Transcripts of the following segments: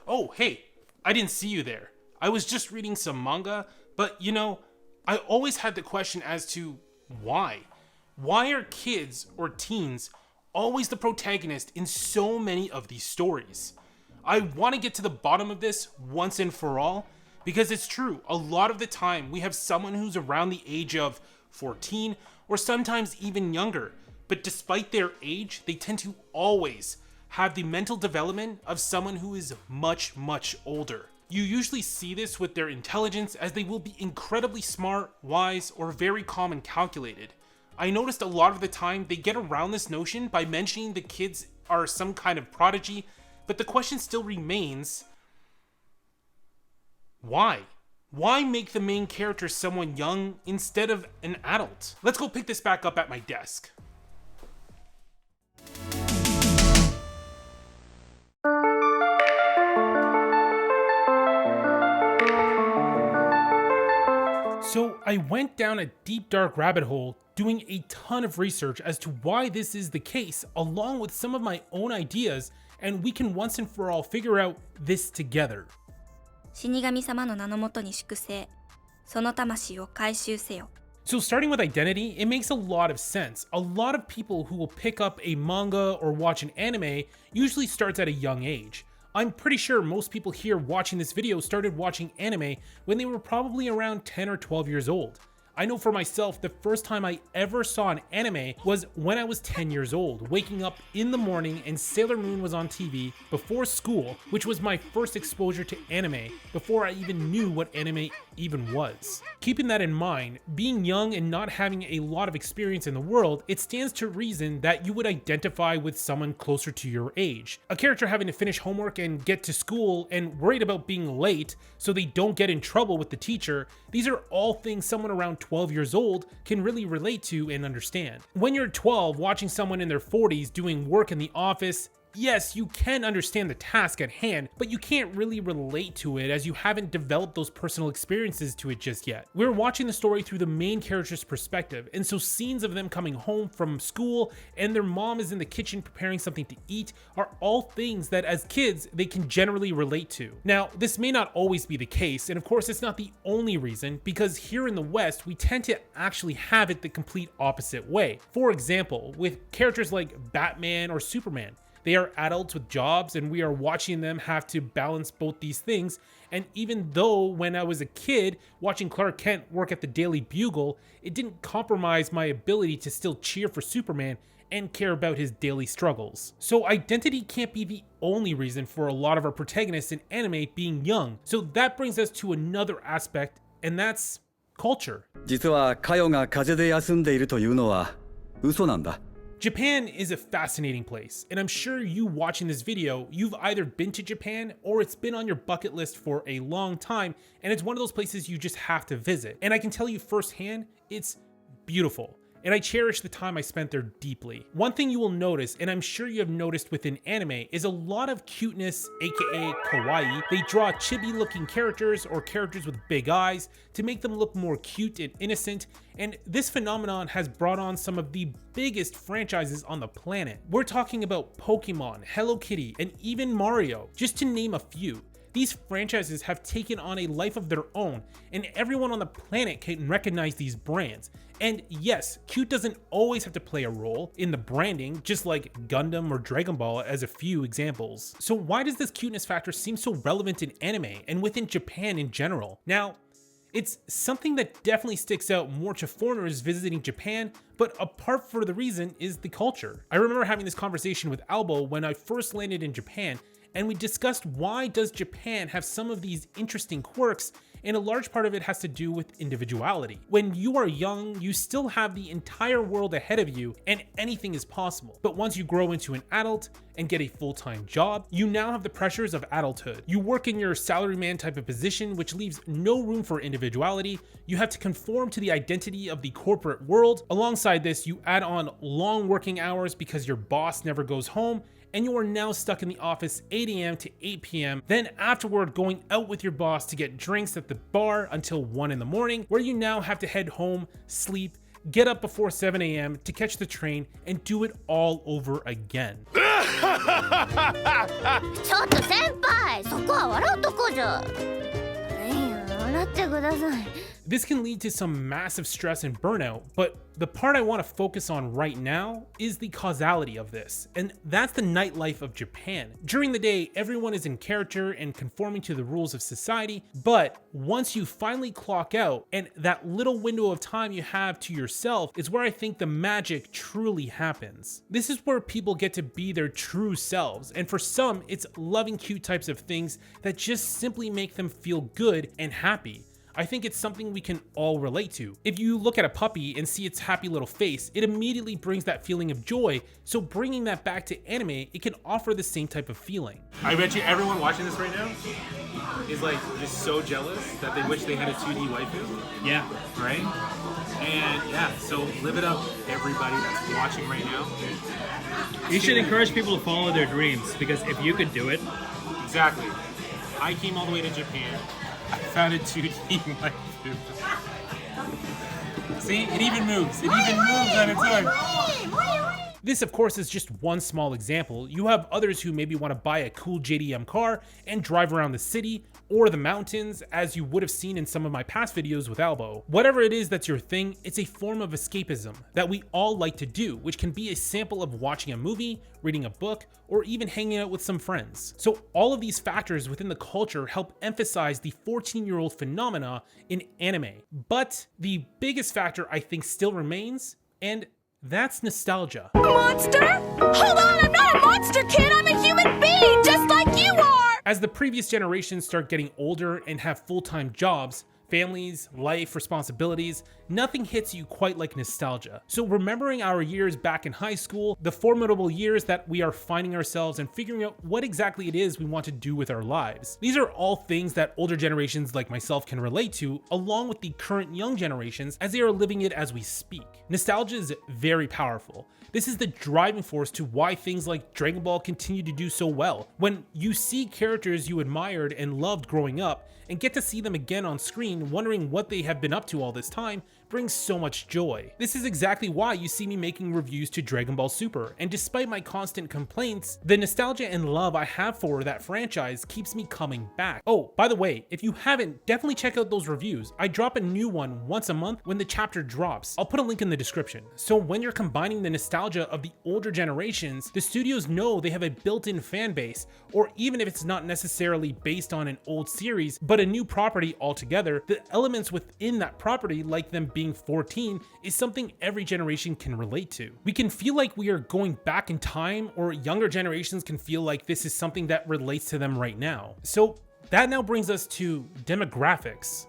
Oh, hey, I didn't see you there. I was just reading some manga, but I always had the question as to why. Why are kids or teens always the protagonist in so many of these stories? I want to get to the bottom of this once and for all, because it's true, a lot of the time we have someone who's around the age of 14 or sometimes even younger, but despite their age, they tend to always have the mental development of someone who is much, much older. You usually see this with their intelligence, as they will be incredibly smart, wise, or very calm and calculated. I noticed a lot of the time they get around this notion by mentioning the kids are some kind of prodigy, but the question still remains, why? Why make the main character someone young instead of an adult? Let's go pick this back up at my desk. So I went down a deep dark rabbit hole doing a ton of research as to why this is the case, along with some of my own ideas, and we can once and for all figure out this together. 死神様の名のもとに粛清。その魂を回収せよ。 So starting with identity, it makes a lot of sense. A lot of people who will pick up a manga or watch an anime usually starts at a young age. I'm pretty sure most people here watching this video started watching anime when they were probably around 10 or 12 years old. I know for myself, the first time I ever saw an anime was when I was 10 years old, waking up in the morning and Sailor Moon was on TV before school, which was my first exposure to anime before I even knew what anime even was. Keeping that in mind, being young and not having a lot of experience in the world, it stands to reason that you would identify with someone closer to your age. A character having to finish homework and get to school and worried about being late so they don't get in trouble with the teacher, these are all things someone around 12 years old can really relate to and understand. When you're 12, watching someone in their 40s doing work in the office, yes, you can understand the task at hand, but you can't really relate to it as you haven't developed those personal experiences to it just yet. We're watching the story through the main character's perspective, and so scenes of them coming home from school and their mom is in the kitchen preparing something to eat are all things that as kids they can generally relate to. Now, this may not always be the case, and of course it's not the only reason, because here in the West we tend to actually have it the complete opposite way. For example, with characters like Batman or Superman, they are adults with jobs and we are watching them have to balance both these things. And even though when I was a kid watching Clark Kent work at the Daily Bugle, it didn't compromise my ability to still cheer for Superman and care about his daily struggles. So identity can't be the only reason for a lot of our protagonists in anime being young. So that brings us to another aspect, and that's culture. 実はカヨが風邪で休んでいるというのは嘘なんだ。 Japan is a fascinating place, and I'm sure you watching this video, you've either been to Japan or it's been on your bucket list for a long time, and it's one of those places you just have to visit. And I can tell you firsthand, it's beautiful. And I cherish the time I spent there deeply. One thing you will notice, and I'm sure you have noticed within anime, is a lot of cuteness, aka kawaii. They draw chibi looking characters or characters with big eyes to make them look more cute and innocent, and this phenomenon has brought on some of the biggest franchises on the planet. We're talking about Pokemon, Hello Kitty, and even Mario, just to name a few. These franchises have taken on a life of their own, and everyone on the planet can recognize these brands. And yes, cute doesn't always have to play a role in the branding, just like Gundam or Dragon Ball as a few examples. So why does this cuteness factor seem so relevant in anime and within Japan in general? Now, it's something that definitely sticks out more to foreigners visiting Japan, but apart from the reason is the culture. I remember having this conversation with Albo when I first landed in Japan, and we discussed why does Japan have some of these interesting quirks, and a large part of it has to do with individuality. When you are young, you still have the entire world ahead of you and anything is possible. But once you grow into an adult and get a full-time job, you now have the pressures of adulthood. You work in your salaryman type of position, which leaves no room for individuality. You have to conform to the identity of the corporate world. Alongside this, you add on long working hours because your boss never goes home, and you are now stuck in the office 8 a.m. to 8 p.m. Then afterward going out with your boss to get drinks at the bar until 1 in the morning, where you now have to head home, sleep, get up before 7 a.m. to catch the train, and do it all over again. ちょっと先輩さい。そこは笑うとこじゃ。いや、笑ってください。 This can lead to some massive stress and burnout, but the part I want to focus on right now is the causality of this, and that's the nightlife of Japan. During the day, everyone is in character and conforming to the rules of society, but once you finally clock out, and that little window of time you have to yourself is where I think the magic truly happens. This is where people get to be their true selves, and for some, it's loving cute types of things that just simply make them feel good and happy. I think it's something we can all relate to. If you look at a puppy and see its happy little face, it immediately brings that feeling of joy, so bringing that back to anime, it can offer the same type of feeling. I bet you everyone watching this right now is like just so jealous that they wish they had a 2D waifu. Yeah. Right? And yeah, so live it up, everybody that's watching right now. You should encourage people to follow their dreams, because if you could do it. Exactly. I came all the way to Japan. I found a 2D waifu. See, it even moves. It even moves on its own. This, of course, is just one small example. You have others who maybe want to buy a cool JDM car and drive around the city or the mountains, as you would have seen in some of my past videos with Albo. Whatever it is that's your thing, it's a form of escapism that we all like to do, which can be a sample of watching a movie, reading a book, or even hanging out with some friends. So all of these factors within the culture help emphasize the 14-year-old phenomena in anime. But the biggest factor I think still remains, and that's nostalgia. Monster? Hold on, I'm not a monster, kid! I'm a human being, just like you are! As the previous generations start getting older and have full-time jobs, families, life, responsibilities, nothing hits you quite like nostalgia. So remembering our years back in high school, the formidable years that we are finding ourselves and figuring out what exactly it is we want to do with our lives. These are all things that older generations like myself can relate to, along with the current young generations as they are living it as we speak. Nostalgia is very powerful. This is the driving force to why things like Dragon Ball continue to do so well. When you see characters you admired and loved growing up, and get to see them again on screen wondering what they have been up to all this time, brings so much joy. This is exactly why you see me making reviews to Dragon Ball Super, and despite my constant complaints, the nostalgia and love I have for that franchise keeps me coming back. Oh, by the way, if you haven't, definitely check out those reviews. I drop a new one once a month when the chapter drops. I'll put a link in the description. So when you're combining the nostalgia of the older generations, the studios know they have a built-in fan base, or even if it's not necessarily based on an old series, but a new property altogether, the elements within that property, like them being 14, is something every generation can relate to. We can feel like we are going back in time, or younger generations can feel like this is something that relates to them right now. So that now brings us to demographics.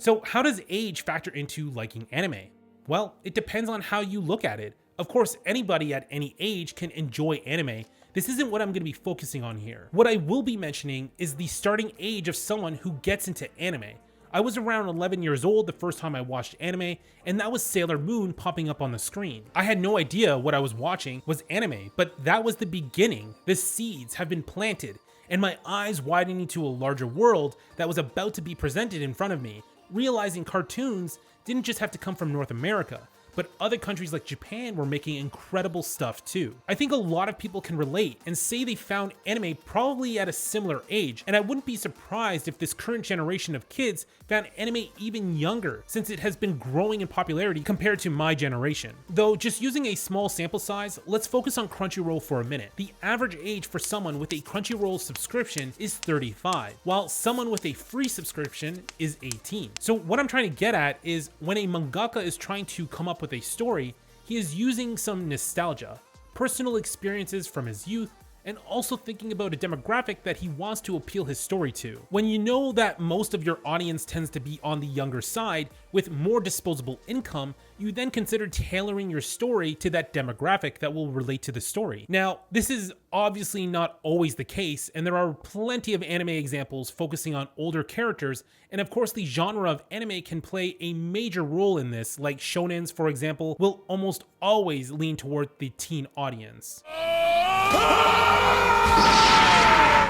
So how does age factor into liking anime? Well, it depends on how you look at it. Of course, anybody at any age can enjoy anime. This isn't what I'm going to be focusing on here. What I will be mentioning is the starting age of someone who gets into anime. I was around 11 years old the first time I watched anime, and that was Sailor Moon popping up on the screen. I had no idea what I was watching was anime, but that was the beginning. The seeds have been planted, and my eyes widening to a larger world that was about to be presented in front of me, realizing cartoons didn't just have to come from North America, but other countries like Japan were making incredible stuff too. I think a lot of people can relate and say they found anime probably at a similar age, and I wouldn't be surprised if this current generation of kids found anime even younger, since it has been growing in popularity compared to my generation. Though just using a small sample size, let's focus on Crunchyroll for a minute. The average age for someone with a Crunchyroll subscription is 35, while someone with a free subscription is 18. So what I'm trying to get at is when a mangaka is trying to come up with a story, he is using some nostalgia, personal experiences from his youth, and also thinking about a demographic that he wants to appeal his story to. When you know that most of your audience tends to be on the younger side with more disposable income, you then consider tailoring your story to that demographic that will relate to the story. Now, this is obviously not always the case, and there are plenty of anime examples focusing on older characters, and of course the genre of anime can play a major role in this, like shonens, for example, will almost always lean toward the teen audience.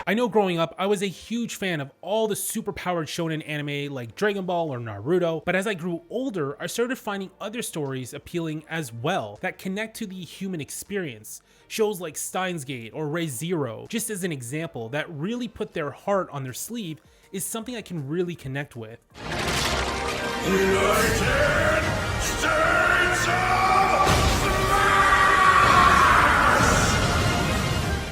I know growing up, I was a huge fan of all the superpowered shonen anime like Dragon Ball or Naruto, but as I grew older, I started finding other stories appealing as well that connect to the human experience. Shows like Steins Gate or Re:Zero, just as an example, that really put their heart on their sleeve, is something I can really connect with.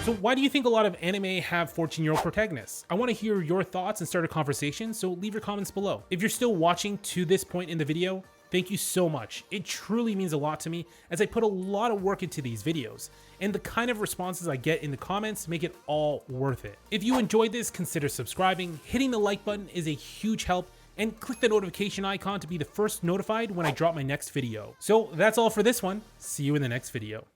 So why do you think a lot of anime have 14-year-old protagonists? I want to hear your thoughts and start a conversation, so leave your comments below. If you're still watching to this point in the video, thank you so much. It truly means a lot to me as I put a lot of work into these videos, and the kind of responses I get in the comments make it all worth it. If you enjoyed this, consider subscribing. Hitting the like button is a huge help, and click the notification icon to be the first notified when I drop my next video. So that's all for this one. See you in the next video.